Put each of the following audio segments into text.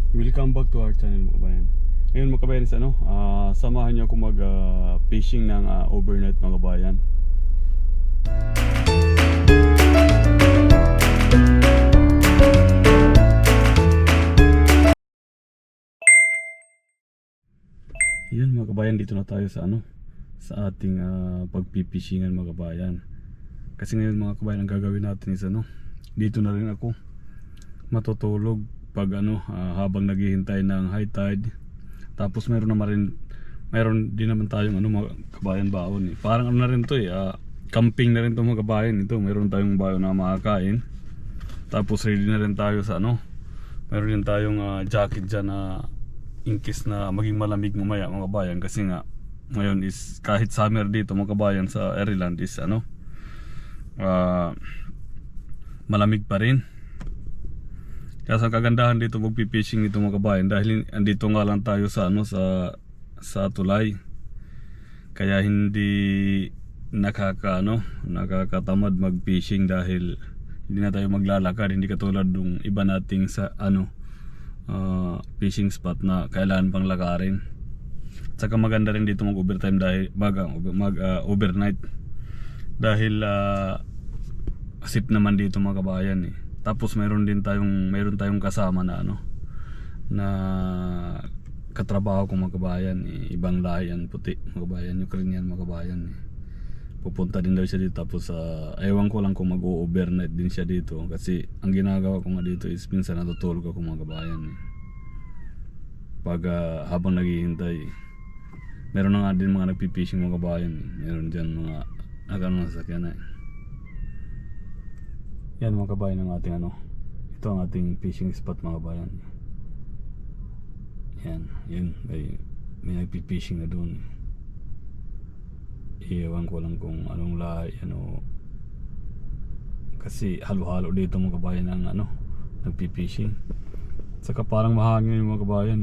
Welcome back to our channel mga kabayan. Ngayon mga kabayan is samahan niyo ako mag fishing ng overnight mga kabayan. Yan mga kabayan, dito na tayo sa sa ating pagpipishingan mga kabayan. Kasi ngayon mga kabayan, ang gagawin natin is dito na rin ako matutulog pag habang naghihintay ng high tide. Tapos meron din naman tayong mga kabayan baon Parang na rin to camping na rin to mga kabayan. Ito meron tayong baon na makakain. Tapos ready na rin tayo sa meron din tayong jacket dyan na in case na maging malamig mamaya mga kabayan. Kasi nga ngayon is kahit summer dito mga kabayan sa Ireland is malamig pa rin. Kaya sa kagandahan dito magpipishing dito mga kabayan, dahil andito nga lang tayo sa sa tulay. Kaya hindi nakakatamad magfishing dahil hindi na tayo maglalakad, hindi katulad ng iba nating sa fishing spot na kailangan pang lakarin. At saka maganda rin dito mag-overtime dahil overnight dahil safe naman dito mga kabayan Tapos meron tayong kasama na na katrabaho ko mga kabayan ibang layan, puti mga kabayan, Ukrainian mga kabayan Pupunta din daw siya dito, tapos ewan ko lang kung mag-overnight din siya dito. Kasi ang ginagawa ko nga dito is minsan natutulog ako mga kabayan pag habang naghihintay. Meron na nga din mga nagpipishing mga kabayan Meron dyan mga nasasakyan Yan mga kabayan ang ating ito ang ating fishing spot mga kabayan. Yun may nagpipishing na doon. Iwan ko lang kung anong lahi kasi halo-halo dito mga kabayan ang nagpipishing. Saka parang mahangin yung mga kabayan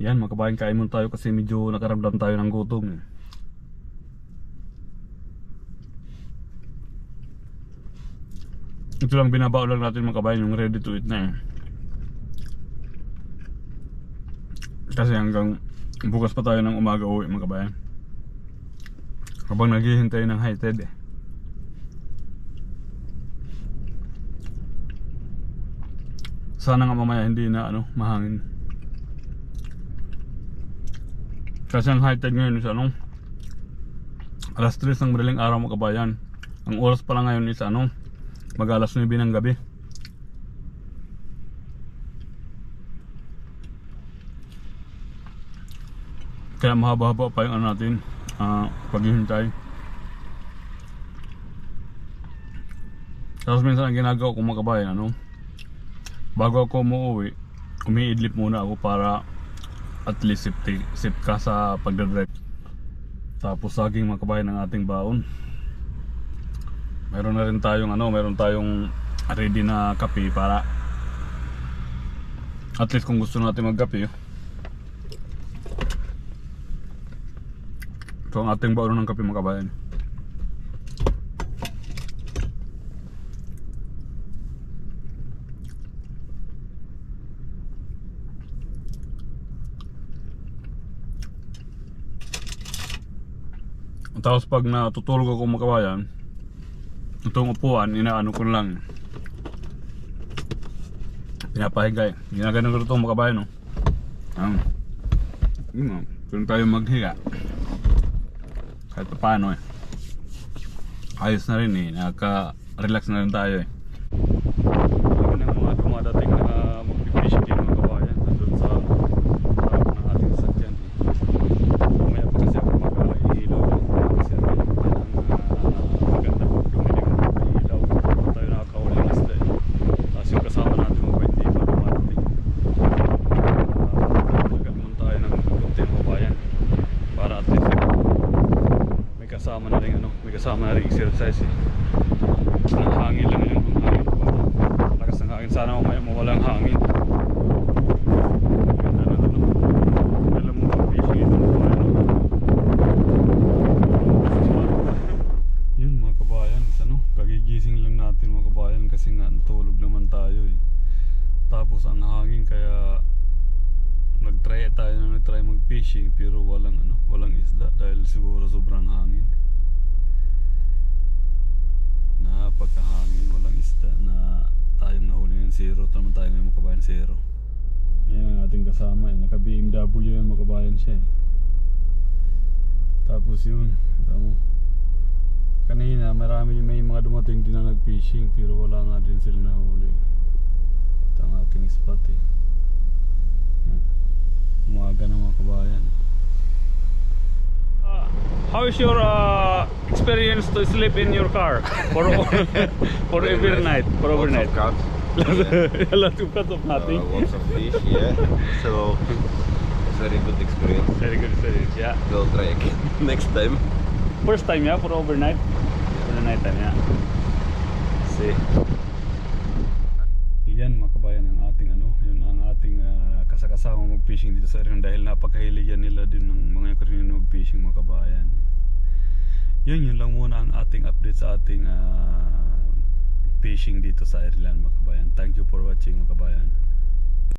Yan mga kabayan, kain muna tayo kasi medyo nakaramdam tayo ng gutom Ito lang binabao lang natin mga kabayan, yung ready to eat na Kasi hanggang bukas pa tayo ng umaga uwi mga kabayan, habang naghihintay ng high tide Sana nga mamaya hindi na mahangin. Kasi ang high tide ngayon is alas 3 ng madaling araw mga kabayan. Ang oras pa lang ngayon is mag alas 9 ng gabi. Kaya mahaba-haba pa yung natin paghihintay. Tapos minsan ang ginagawa ko mga kabayan bago ako umuwi, umiidlip muna ako para at least safe ka sa pagdadrive. Tapos saging mga kabayan ng ating baon. Meron na rin tayong meron tayong ready na kape para at least kung gusto natin magkape ito ang ating baon ng kape mga kabayan. Tapos pag natutulog ako mga kabayan, itong upuan, inaano ko lang, pinapahiga ginagano ko ito mga kabayan kung tayo maghiga kahit pa paano ayos na rin nakaka-relax na rin tayo Kami ng mga dumadating na magpipishing mga kabayan nandun sa harap ng ating sasakyan Mamaya pa kasi ako mag-ilaw kasi maganda pag dumilim ng ilaw tayo nakakahuli ng isda Tapos yung kasama natin mga hindi pa dumadating nagagawin tayo ng konti mga kabayan para at least may kasama na rin exercise ang hangin lang yun, ang hangin lakas ng hangin, sana mamaya mawalang hangin. Ganda na alam mo kung fishing ito yun mga kabayan, kagigising lang natin mga kabayan kasi nga natulog tulog naman tayo eh. Tapos ang hangin kaya nagtry mag-fishing pero walang isda dahil siguro sobrang hangin. Napakahangin, walang isda na tayong nahuli ng zero. Tama tayo ngayon mga kabayan, zero. Yan ang ating kasama eh. Naka BMW yan mga kabayan siya eh. Tapos yun, mo. Kanina may mga dumating din na nag-fishing pero wala nga din sila nahuli. Ito ang ating spot eh. Umaga na mga kabayan. How is your experience to sleep in your car for overnight? For overnight. A lot of cuts of nothing. Lots of fish, yeah. So very good experience. Very good experience, yeah. We'll try again next time. First time, yeah, for overnight. For the night time, yeah. See. Yan mga kabayan ang ating yun ang ating kasama mag-fishing dito sa area dahil napakahilig yan nila din ng mga Ukrainian mag-fishing mga kabayan. Yun lang muna ang ating update sa ating fishing dito sa Ireland mga kabayan. Thank you for watching mga kabayan.